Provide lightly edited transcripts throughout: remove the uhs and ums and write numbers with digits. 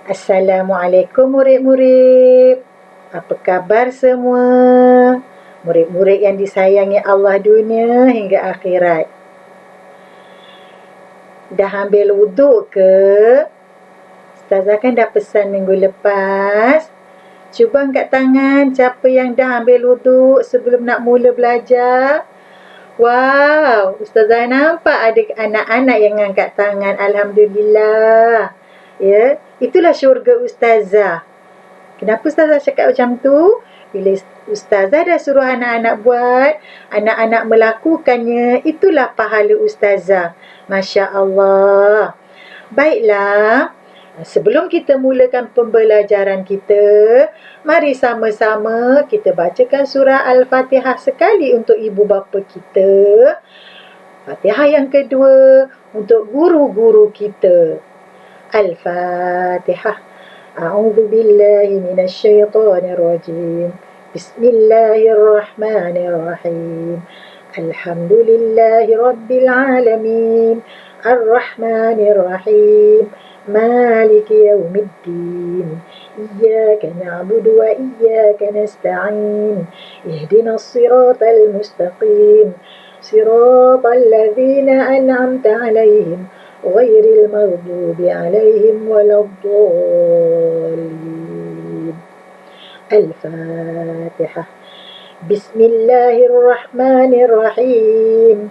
Assalamualaikum murid-murid. Apa kabar semua? Murid-murid yang disayangi Allah dunia hingga akhirat. Dah ambil wuduk ke? Ustazah kan dah pesan minggu lepas. Cuba angkat tangan siapa yang dah ambil wuduk sebelum nak mula belajar. Wow, Ustazah nampak ada anak-anak yang angkat tangan. Alhamdulillah. Ya, itulah syurga Ustazah. Kenapa Ustazah cakap macam tu? Bila Ustazah dah suruh anak-anak buat, anak-anak melakukannya, itulah pahala Ustazah. Masya Allah. Baiklah, sebelum kita mulakan pembelajaran kita, mari sama-sama kita bacakan surah Al-Fatihah sekali untuk ibu bapa kita. Fatihah yang kedua untuk guru-guru kita. Al-Fatihah. A'udzu billahi minasyaitonir rajim. Bismillahirrahmanirrahim. Alhamdulillahi rabbil alamin. Ar-Rahmanir Rahim. Maliki yaumiddin. Iyyaka na'budu wa iyyaka nasta'in. Ihdinas siratal mustaqim. Siratal ladzina an'amta 'alaihim ghairil maghdubi 'alaihim waladdallin. Al-Fatihah. Bismillahirrahmanirrahim.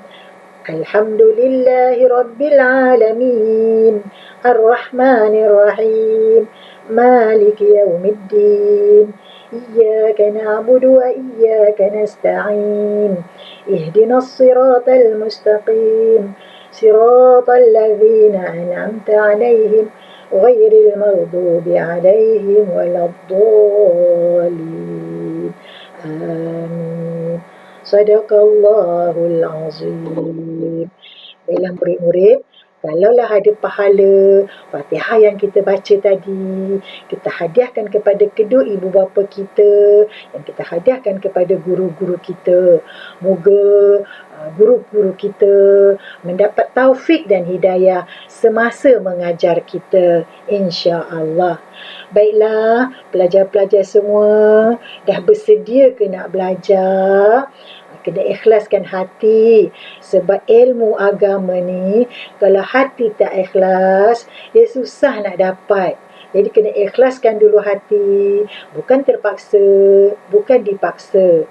Alhamdulillahi rabbil alamin. Ar-Rahmanir Rahim. Maliki yaumiddin. Iyyaka na'budu wa iyyaka nasta'in. Ihdinas siratal mustaqim. Siratal ladzina an'amta 'alaihim ghairil maghdubi 'alaihim waladdallin. Amin. Sadaqallahul azim. Baiklah murid-murid, kalaulah ada pahala Fatihah yang kita baca tadi, kita hadiahkan kepada kedua ibu bapa kita, yang kita hadiahkan kepada guru-guru kita. Moga guru-guru kita mendapat taufik dan hidayah semasa mengajar kita, insya-Allah. Baiklah, pelajar-pelajar semua dah bersedia ke nak belajar? Kena ikhlaskan hati, sebab ilmu agama ni kalau hati tak ikhlas, dia susah nak dapat. Jadi kena ikhlaskan dulu hati, bukan terpaksa, bukan dipaksa.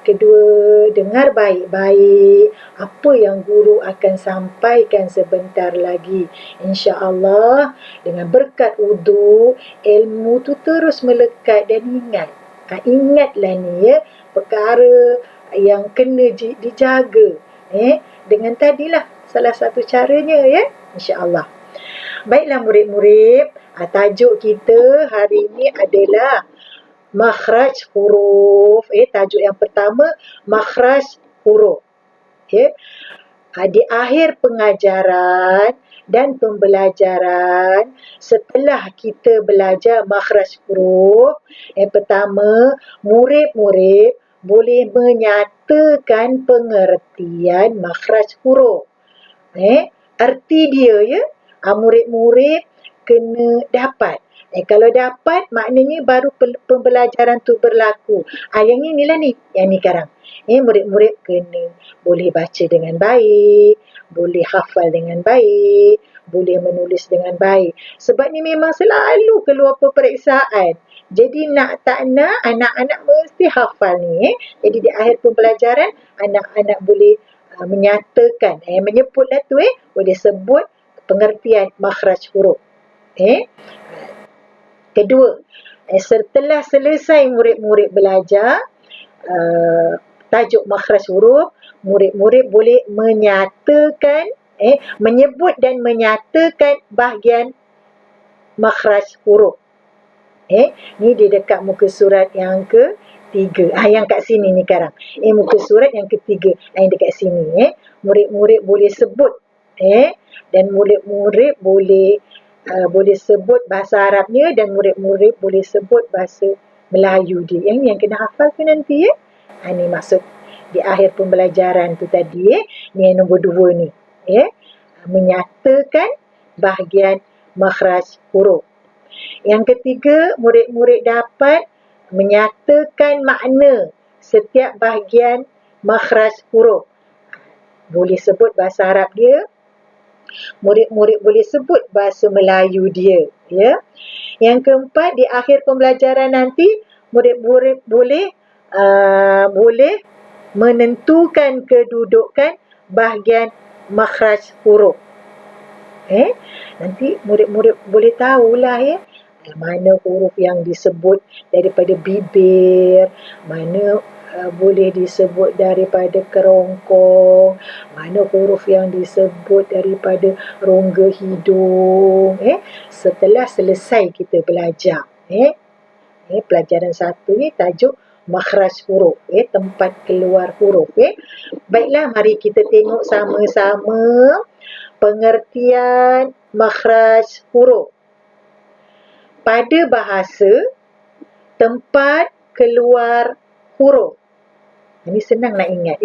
Kedua, dengar baik-baik apa yang guru akan sampaikan sebentar lagi. Insya-Allah dengan berkat wudu, ilmu tu terus melekat dan ingat. Ingatlah ni ya, perkara yang kena dijaga. Dengan tadilah salah satu caranya ya, insya-Allah. Baiklah murid-murid, tajuk kita hari ini adalah makhraj huruf. Tajuk yang pertama, makhraj huruf. Di akhir pengajaran dan pembelajaran, setelah kita belajar makhraj huruf, yang pertama, murid-murid boleh menyatakan pengertian makhraj huruf. Arti dia ya, murid-murid kena dapat. Kalau dapat, maknanya baru pembelajaran tu berlaku. Yang inilah ni, yang ni sekarang. Murid-murid kena boleh baca dengan baik, boleh hafal dengan baik, boleh menulis dengan baik. Sebab ni memang selalu keluar peperiksaan. Jadi nak tak nak, anak-anak mesti hafal ni. Jadi di akhir pembelajaran, anak-anak boleh menyatakan, menyebutlah tu, boleh sebut pengertian makhraj huruf. Kedua, setelah selesai murid-murid belajar tajuk makhraj huruf, murid-murid boleh menyatakan, menyebut dan menyatakan bahagian makhraj huruf. Ni dia dekat muka surat yang ketiga. Yang kat sini ni sekarang. Muka surat yang ketiga. Yang dekat sini. Murid-murid boleh sebut. Dan murid-murid boleh sebut bahasa Arabnya, dan murid-murid boleh sebut bahasa Melayu dia. Yang kena hafal tu nanti ya. Ni maksud di akhir pembelajaran tu tadi. Ni yang nombor 2 ni. Menyatakan bahagian makhraj huruf. Yang ketiga, murid-murid dapat menyatakan makna setiap bahagian makhraj huruf. Boleh sebut bahasa Arab dia, murid-murid boleh sebut bahasa Melayu dia, ya. Yang keempat, di akhir pembelajaran nanti murid-murid boleh menentukan kedudukan bahagian makhraj huruf. Nanti murid-murid boleh tahulah, ya, mana huruf yang disebut daripada bibir, mana boleh disebut daripada kerongkong, mana huruf yang disebut daripada rongga hidung. Setelah selesai kita belajar, pelajaran 1 ni tajuk makhraj huruf, tempat keluar huruf. Baiklah, mari kita tengok sama-sama pengertian makhraj huruf. Pada bahasa, tempat keluar huruf. Ini senang nak ingat,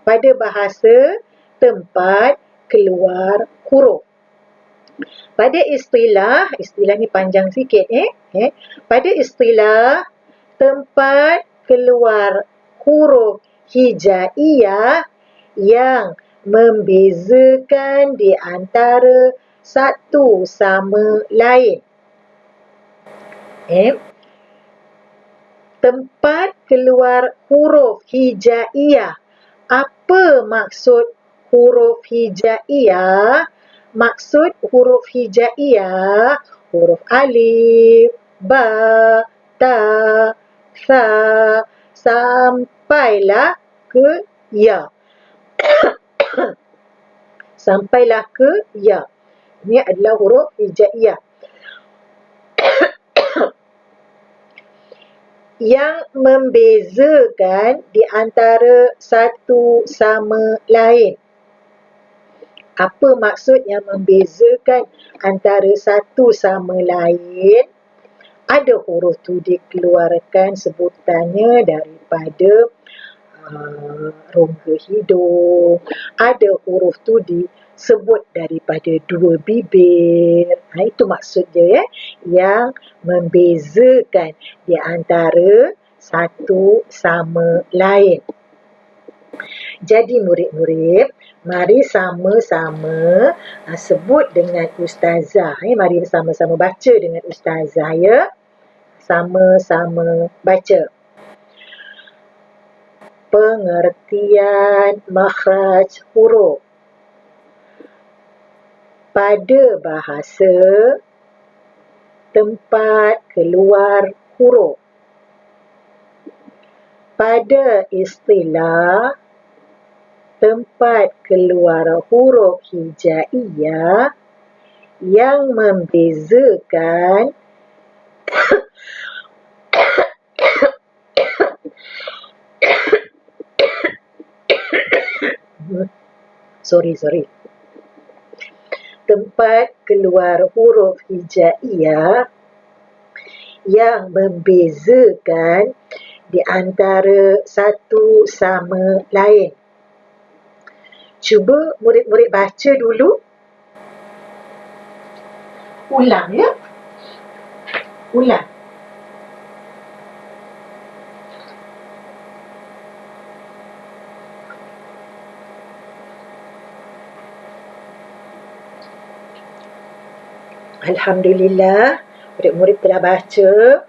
Pada bahasa, tempat keluar huruf. Pada istilah ni panjang sikit, Pada istilah, tempat keluar huruf hijaiyah yang membezakan di antara satu sama lain. Tempat keluar huruf hijaiyah. Apa maksud huruf hijaiyah? Maksud huruf hijaiyah, huruf alif, ba, ta, sa, sampailah ke ya. Sampailah ke ya. Ini adalah huruf hijaiyah. Yang membezakan di antara satu sama lain. Apa maksud yang membezakan antara satu sama lain? Ada huruf tu dikeluarkan sebutannya daripada rongga hidung. Ada huruf tu disebut daripada dua bibir. Itu maksud dia, yang membezakan di antara satu sama lain. Jadi murid-murid, mari sama-sama sebut dengan ustazah. Mari sama-sama baca dengan ustazah, ya. Sama-sama baca. Pengertian makhraj huruf. Pada bahasa, tempat keluar huruf. Pada istilah, tempat keluar huruf hijaiyah yang membezakan tempat keluar huruf hijaiyah yang membezakan di antara satu sama lain. Cuba murid-murid baca dulu. Ulang, ya. Ulang. Alhamdulillah, murid-murid telah baca.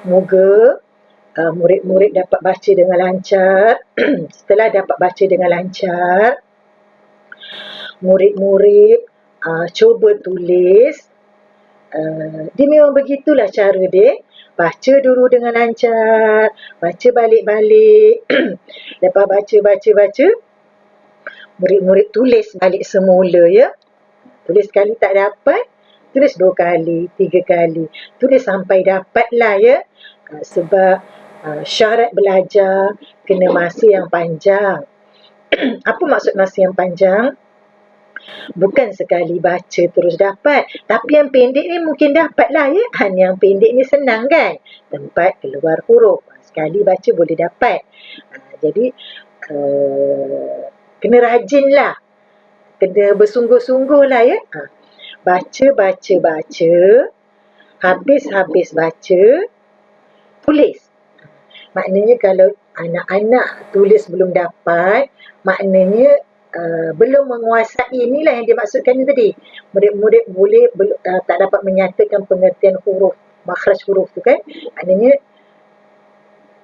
Moga murid-murid dapat baca dengan lancar. Setelah dapat baca dengan lancar, murid-murid cuba tulis. Dia memang begitulah cara dia. Baca dulu dengan lancar, baca balik-balik. Lepas baca, murid-murid tulis balik semula, ya. Tulis sekali tak dapat, tulis 2 kali, 3 kali. Tulis sampai dapatlah, ya. Sebab syarat belajar kena masa yang panjang. Apa maksud masa yang panjang? Bukan sekali baca terus dapat. Tapi yang pendek ni mungkin dapatlah, ya. Yang pendek ni senang kan? Tempat keluar huruf. Sekali baca boleh dapat. Jadi, kena rajinlah. Kena bersungguh-sungguh lah, ya. Baca, habis baca, tulis. Maknanya kalau anak-anak tulis belum dapat, maknanya belum menguasai, inilah yang dimaksudkan tadi. Murid-murid boleh tak dapat menyatakan pengertian huruf, makhraj huruf tu kan. Maknanya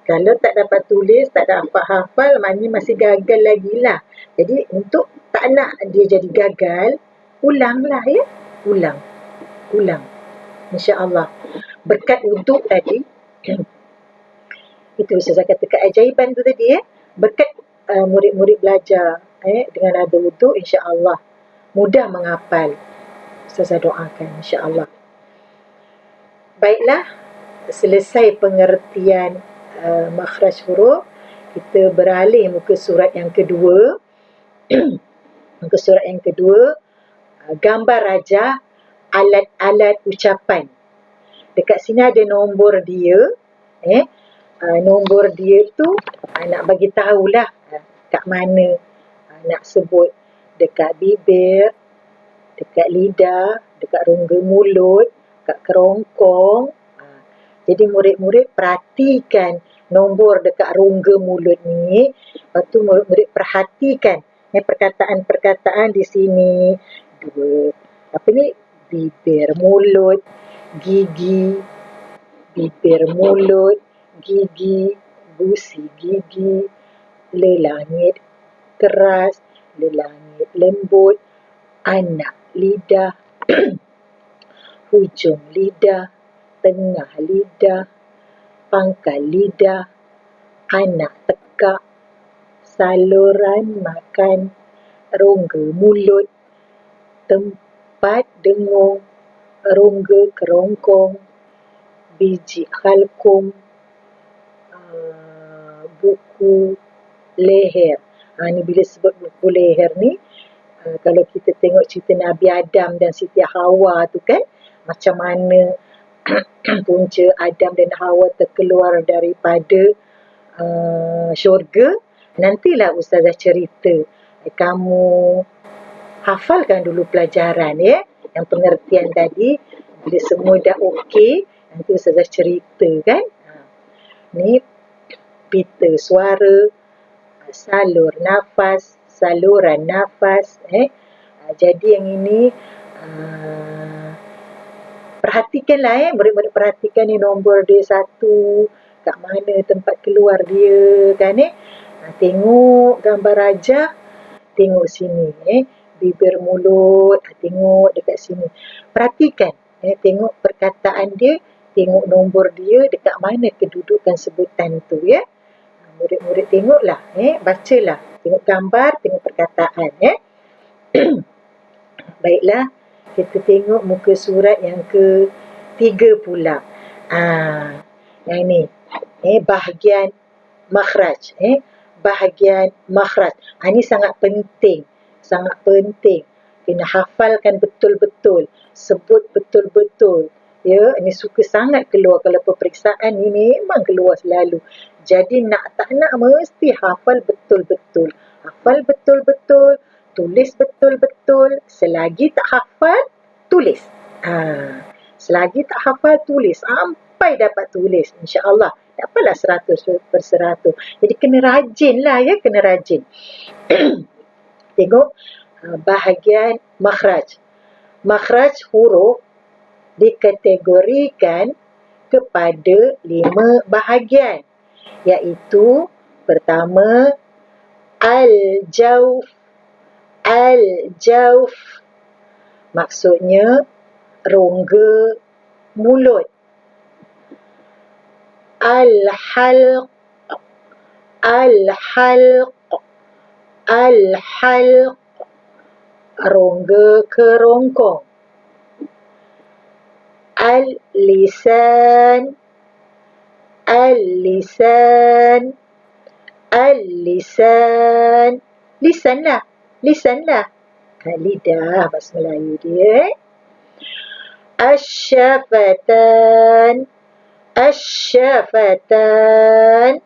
kalau tak dapat tulis, tak dapat hafal, maknanya masih gagal lagi lah. Jadi untuk tak nak dia jadi gagal, ulanglah ya. Ulang. InsyaAllah. Berkat wuduk tadi, itu saya kata keajaiban tu tadi berkat murid-murid belajar dengan ada wuduk, insya-Allah mudah menghafal. Saya doakan insya-Allah. Baiklah, selesai pengertian makhraj huruf, kita beralih muka surat yang kedua. Muka surat yang kedua, gambar rajah alat-alat ucapan. Dekat sini ada nombor dia. Nombor dia tu nak bagi tahulah kat mana nak sebut, dekat bibir, dekat lidah, dekat rongga mulut, dekat kerongkong. Jadi murid-murid perhatikan nombor dekat rongga mulut ni. Lepas tu murid-murid perhatikan perkataan-perkataan di sini. Bibir, mulut, gigi, bibir, mulut, gigi, gusi gigi, lelangit keras, lelangit lembut, anak lidah, hujung lidah, tengah lidah, pangkal lidah, anak tekak, saluran makan, rongga mulut, tempat dengung, rongga kerongkong, biji khalkum, buku leher. Ni bila sebut buku leher ni, kalau kita tengok cerita Nabi Adam dan Siti Hawa tu kan, macam mana punca Adam dan Hawa terkeluar daripada syurga. Nantilah Ustazah cerita. Kamu hafalkan dulu pelajaran yang pengertian tadi. Bila semua dah okey, nanti Ustazah cerita kan. Ni pita suara, salur nafas, saluran nafas. Jadi yang ini perhatikanlah murid-murid perhatikan ni nombor dia 1, kat mana tempat keluar dia kan tengok gambar rajah, tengok sini bibir mulut, tengok dekat sini. Perhatikan tengok perkataan dia, tengok nombor dia dekat mana kedudukan sebutan tu murid-murid tengoklah, bacalah, tengok gambar, tengok perkataan Baiklah, kita tengok muka surat yang ke-3 pula. Yang ni, bahagian makhraj. Bahagian makhraj. Ini sangat penting. Kena hafalkan betul-betul. Sebut betul-betul. Ini suka sangat keluar. Kalau peperiksaan ni memang keluar selalu. Jadi nak tak nak mesti hafal betul-betul. Hafal betul-betul. Tulis betul-betul. Selagi tak hafal, tulis. Selagi tak hafal, tulis. Sampai dapat tulis. InsyaAllah. Dapatlah 100%. Jadi kena rajin lah kena rajin. Tengok bahagian makhraj. Makhraj huruf dikategorikan kepada 5 bahagian. Iaitu pertama, al-jawf. Al-jawf maksudnya rongga mulut. Al-halq. Al-halq. Al-halq rongga kerongkong. Al-lisan. Al-lisan. Al-lisan. Lisanlah. Lidah bahasa Melayu dia. Asy-syafatan. Asy-syafatan.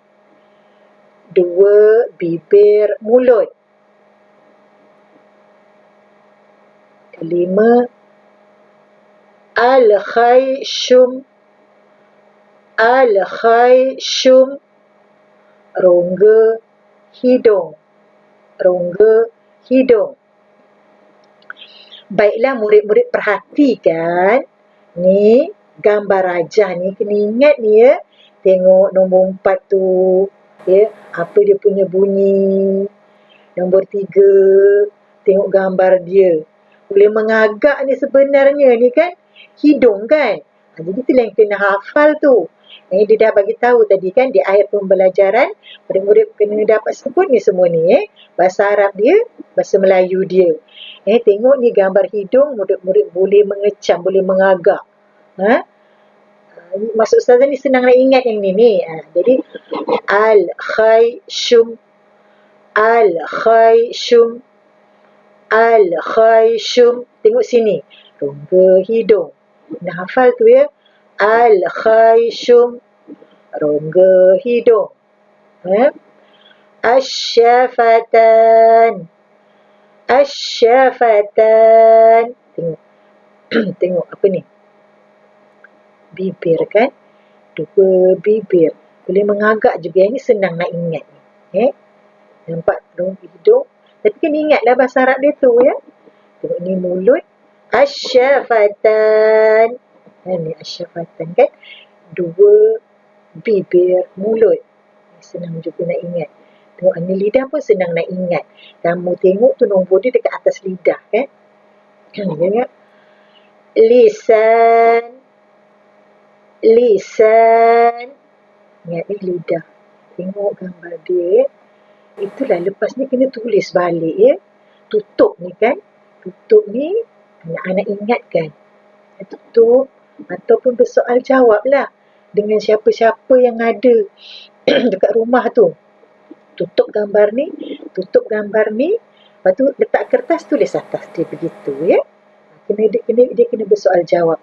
2 bibir mulut. 5 Al-khayshum. Al-khayshum. Rongga hidung. Rongga hidung. Baiklah murid-murid perhatikan. Ni gambar rajah ni kena ingat ni ya. Tengok nombor 4 tu. Ya, apa dia punya bunyi. Nombor 3. Tengok gambar dia. Boleh mengagak ni sebenarnya ni kan. Hidung kan. Jadi itulah yang kena hafal tu. Dia dah bagi tahu tadi kan di akhir pembelajaran. Murid-murid kena dapat sebut ni semua ni. Bahasa Arab dia, bahasa Melayu dia. Tengok ni gambar hidung, murid-murid boleh mengecam, boleh mengagak. Maksud Ustazah ni senang nak ingat yang ni. Jadi, Al-khayshum. Al-khayshum. Al-khayshum. Tengok sini. Rongga hidung. Nak hafal tu ya. Al-khayshum. Rongga hidung. Asyafatan. Asyafatan. Tengok. Tengok apa ni? Bibir kan? 2 bibir. Boleh mengagak juga. Ini senang nak ingat ni. Nampak hidung. Tapi kena ingatlah bahasa Arab dia tu ya. Tengok ni mulut. Asyafatan. Ni asyafatan kan? 2 bibir mulut. Senang juga nak ingat. Tengok ni lidah pun senang nak ingat. Kamu tengok tu nombor dia dekat atas lidah kan. Tengok. Lisan. Lisan. Ingat ni lidah. Tengok gambar dia. Itulah lepas ni kena tulis balik ya. Tutup ni kan. Tutup ni anak-anak ingatkan. Tutup ataupun bersoal jawab lah. Dengan siapa-siapa yang ada dekat rumah tu. Tutup gambar ni. Tutup gambar ni. Lepas tu letak kertas tulis atas dia begitu ya. Dia kena bersoal jawab.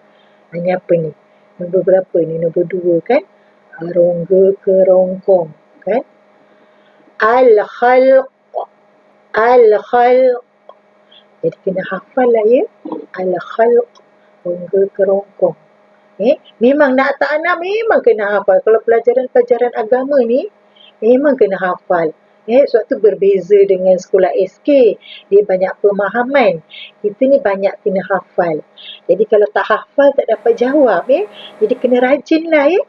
Ini apa ni? Nombor berapa ni? Nombor 2 kan? Rongga kerongkong kan? Al-khalq. Al-khalq. Jadi kena hafal lah ya. Al-khalq. Rongga kerongkong. Memang nak tak nak memang kena hafal. Kalau pelajaran-pelajaran agama ni memang kena hafal. Sebab tu berbeza dengan sekolah SK. Dia banyak pemahaman. Kita ni banyak kena hafal. Jadi kalau tak hafal tak dapat jawab Jadi kena rajin lah ya.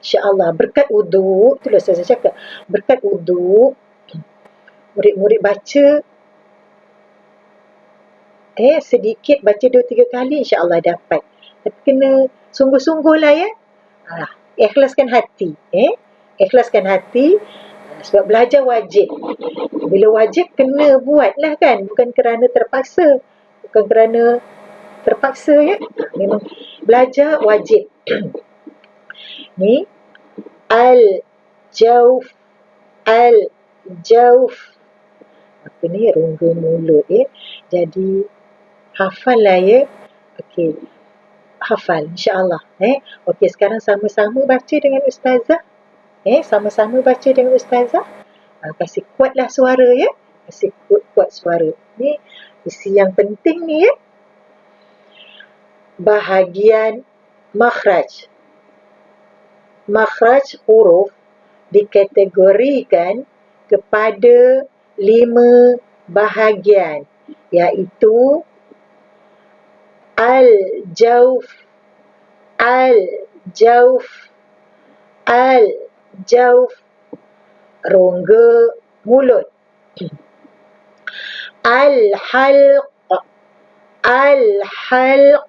InsyaAllah berkat wuduk. Itulah saya cakap. Berkat wuduk. Murid-murid baca. Sedikit baca 2-3 kali insyaAllah dapat. Tapi kena sungguh-sungguh lah ya. Ikhlaskan hati. Ikhlaskan hati. Sebab belajar wajib. Bila wajib kena buat lah kan. Bukan kerana terpaksa. Bukan kerana terpaksa ya. Memang belajar wajib. Ni. Al-jawf. Al-jawf. Apa ni? Rongga mulut ya. Jadi hafal lah ya. Okey. Hafal insyaAllah. Okey, sekarang sama-sama baca dengan Ustazah. Sama-sama baca dengan Ustazah. Kasih kuatlah suara ya. Kasih kuat suara. Ni isi yang penting ni ya. Bahagian makhraj. Makhraj huruf dikategorikan kepada 5 bahagian. Iaitu al-jawf. Al-jawf. Al-jawf. Rongga mulut. Al-halq. Al-halq.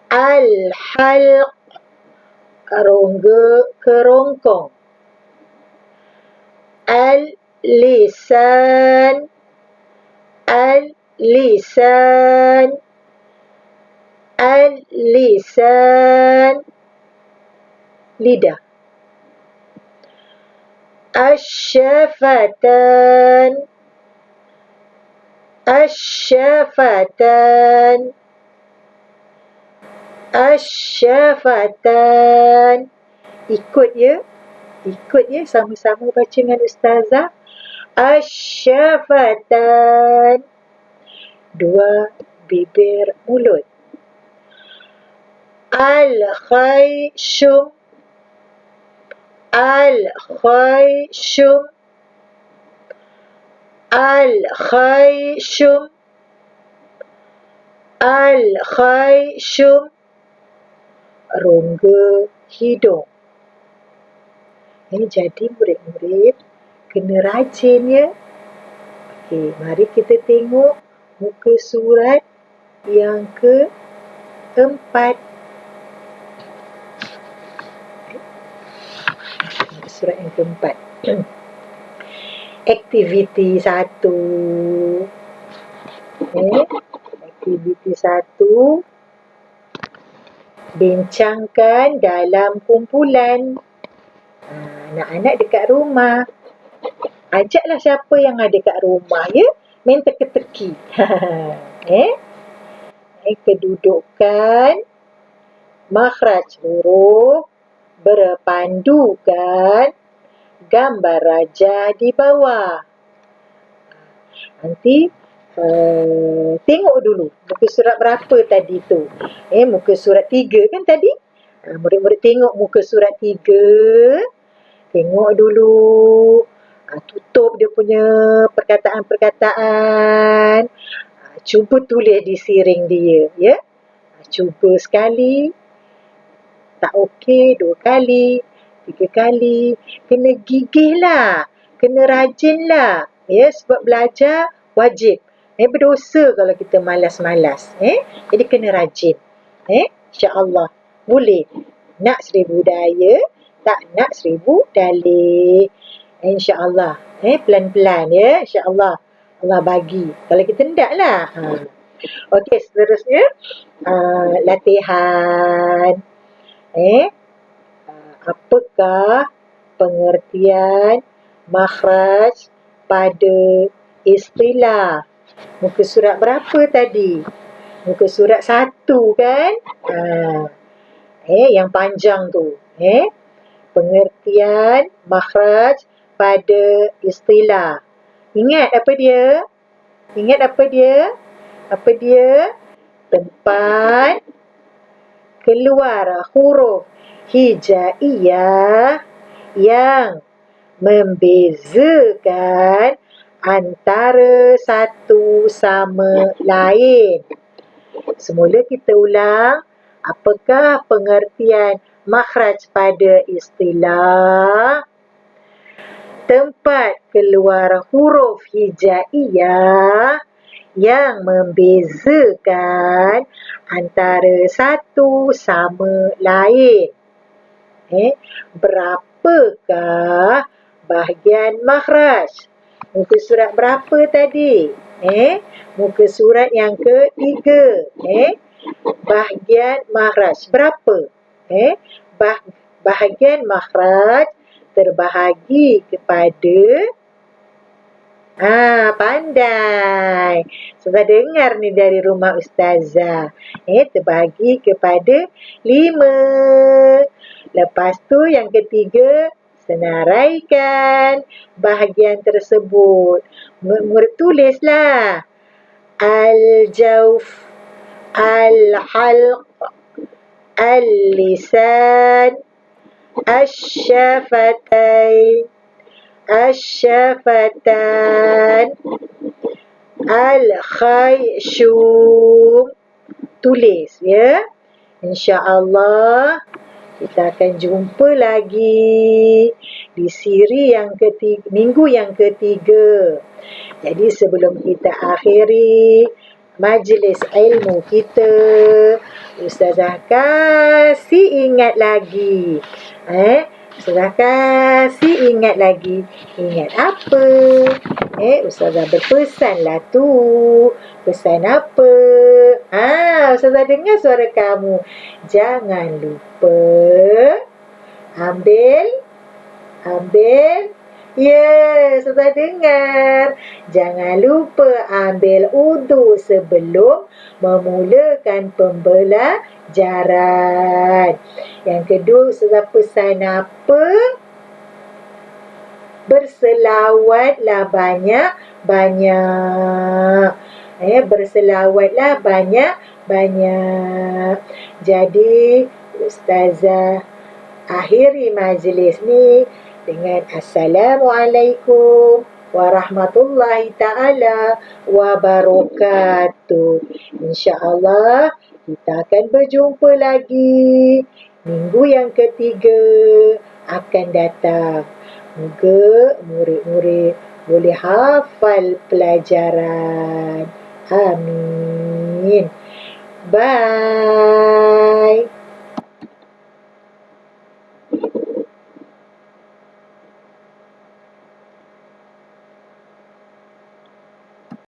Al-halq. Rongga kerongkong. Al-lisan. Al-lisan. Al-lisan. Lidah. Asyafatan. Asyafatan. Asyafatan. Ikut ya. Ikut ya. Sama-sama baca dengan Ustazah. Asyafatan. 2 bibir mulut. Al-khayshum. Al-khayshum. Al-khayshum. Al-khayshum. Rongga hidung. Jadi murid-murid kena rajin ya. Okey, mari kita tengok muka surat yang keempat. Muka surat yang keempat. Aktiviti 1. Aktiviti 1. Bincangkan dalam kumpulan. Anak-anak dekat rumah. Ajaklah siapa yang ada kat rumah ya. Main teka-teki. Kedudukan makhraj huruf berpandukan gambar raja di bawah. Nanti tengok dulu muka surat berapa tadi tu. Muka surat 3 kan tadi. Murid-murid tengok muka surat 3. Tengok dulu. Tutup dia punya perkataan-perkataan. Cuba tulis di siring dia ya. Cuba sekali. Tak okey 2 kali, 3 kali. Kena gigihlah. Kena rajinlah. Ya, sebab belajar wajib. Berdosa kalau kita malas-malas. Jadi kena rajin. InsyaAllah. Boleh. Nak 1000 daya, tak nak 1000 dalih. InsyaAllah. Pelan-pelan ya. InsyaAllah. Allah bagi. Kalau kita hendaklah. Okey, seterusnya. Latihan. Apakah pengertian makhraj pada istilah? Muka surat berapa tadi? Muka surat 1 kan? Yang panjang tu. Pengertian makhraj pada istilah. Ingat apa dia? Apa dia? Tempat keluar huruf hijaiyah yang membezakan antara satu sama lain. Semula kita ulang. Apakah pengertian makhraj pada istilah? Tempat keluar huruf hijaiyah yang membezakan antara satu sama lain. Berapakah bahagian makhraj? Muka surat berapa tadi? Muka surat yang ketiga. Bahagian makhraj berapa? Bahagian makhraj terbahagi kepada pandai. Sudah dengar ni dari rumah Ustazah. Terbahagi kepada 5. Lepas tu yang ketiga, senaraikan bahagian tersebut. Murid tulislah. Al-jawf, al-halq, al-lisan, asy-syafatain, asy-syafatan, al-khayshum. Tulis ya. InsyaAllah kita akan jumpa lagi di siri yang ketiga, minggu yang ketiga. Jadi sebelum kita akhiri majlis ilmu kita, Ustazah kasih ingat lagi. Ustazah kasih ingat lagi. Ingat apa? Ustazah berpesanlah tu. Pesan apa? Ustazah dengar suara kamu. Jangan lupa ambil. Ya, Ustazah dengar. Jangan lupa ambil wudu sebelum memulakan pembelajaran. Yang kedua, Ustazah pesan apa? Berselawatlah banyak-banyak. Berselawatlah banyak-banyak. Jadi Ustazah akhiri majlis ni dengan Assalamualaikum warahmatullahi ta'ala wabarakatuh. InsyaAllah kita akan berjumpa lagi minggu yang ketiga akan datang. Moga murid-murid boleh hafal pelajaran. Amin. Bye.